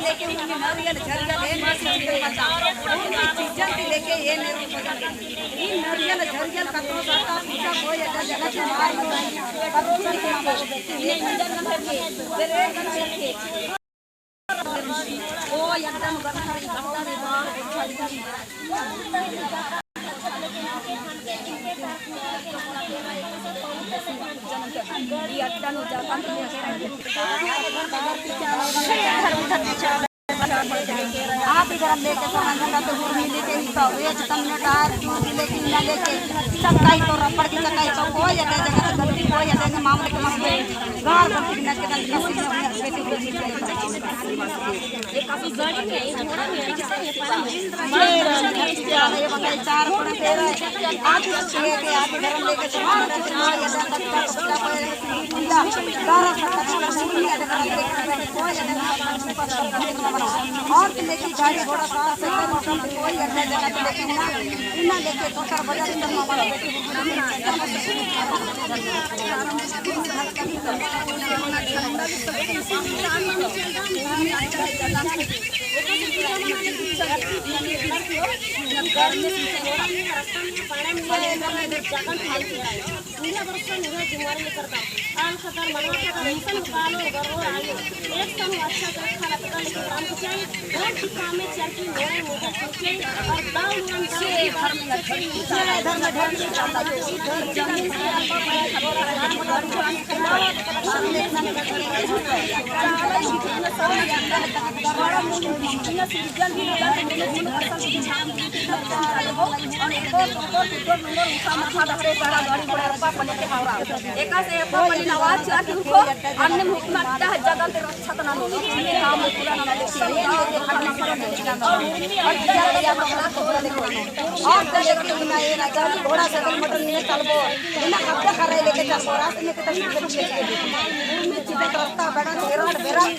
लेके उनके नारियल झरियल है चीजन लेके ये नहीं इन नारियल झरियल कतरो साता पूजा कोई अगर जगह से मार ये नजर न करके तेरे करके ओ एकदम गंदा रे बाहर ये अट्टा नु जापान आप इधर हम लेके सामान का तो गुड़ लेके ही तो ये चिकन में टार दूध लेके ना लेके चकाई तो रपड़ की चकाई तो कोई जगह जगह से गलती कोई जगह से मामले के मामले गार गलती ना के बेटी बेटी ये काफी गाड़ी में ये थोड़ा में किसे ये पानी चार कोड़े तेरा आज लेके आप इधर हम लेके सामान ये और लेके गाड़ी घोड़ा साथ से कोई अगला जगह पे लेके ना इना लेके तो कर बजा दिन में हमारा बेटी घोड़ा से मटन नहीं चलबो बिना कब्जा कर रहे लेके चलबो रास्ते में कितना रास्ता बड़ा बेराड बेराड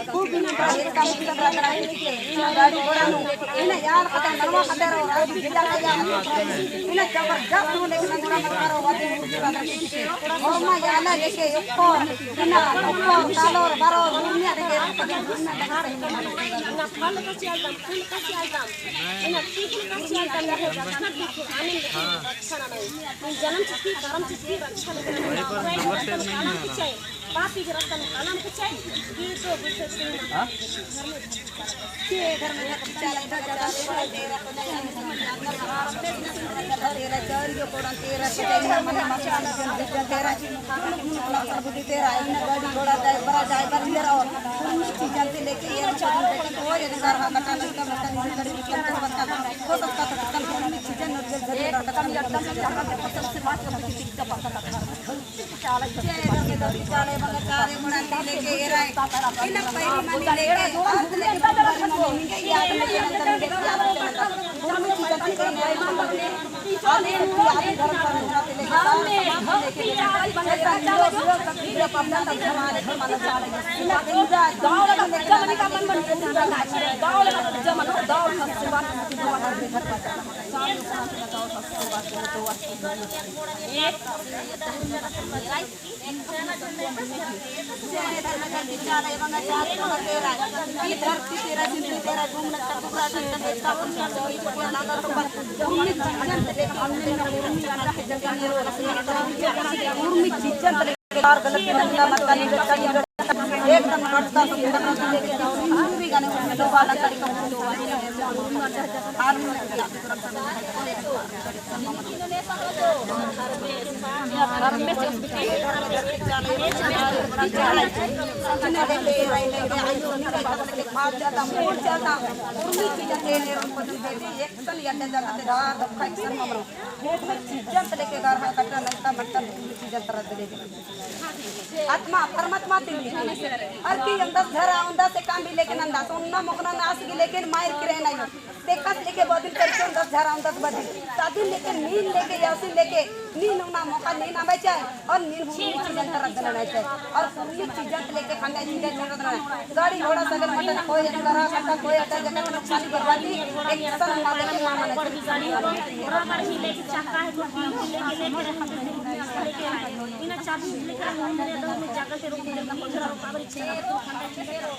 खूब बिना गाड़ी का मुझे गाड़ी घोड़ा इन यार खतर नरवा खतर जिला का इन जबरदस्त हो लेकिन थोड़ा मत करो और मैं याला लेके एको बिना एको तालो और बारो दुनिया देके ना फल का चलता फूल का चलता इन ठीक का चलता है जन्म चिट्ठी कर्म चिट्ठी रक्षा पापी के रास्ता में कलम के चाहिए ये तो विशेष हां के घर में चला तेरा जो कोड़ा तेरा तेरा मन मसाला तेरा बुद्धि तेरा इन गाड़ी घोड़ा जाए बड़ा जाए बंदर और चीजें से लेके ये चल तो वो ये घर का मकान का मकान गाड़ी निकल बता हो सकता है कल चीजें नजर खत्म एकदम सबसे बात करके टिकट पता चाला चाले मगर चारे मुड़ा लेके ये रहा इन पैरी मन लेके हाथ लेके याद में एकदम हटता भी गाने वाला आत्मा परमात्मा अरकी अंदर घर आउंदा से काम भी लेकिन अंदा सोना मोकना नास की लेकिन मायर की रहना ही तेकस लेके बदल करके अंदर घर आउंदा से बदल शादी लेके नींद लेके यासी लेके नींद होना मौका नहीं ना बचा और नींद हुई चीजें तरह देना चाहिए और पूरी चीजें लेके खाने चीजें छोड़ देना गाड़ी घोड़ा सगर मटन कोई करा सकता कोई अटक जगह में नुकसान बर्बादी एक सन मामले में मामला गाड़ी घोड़ा कर ही लेके चक्का है लेके इन चाबी लेकर हम मेरे दम में जाकर के रोक देना पड़ रहा है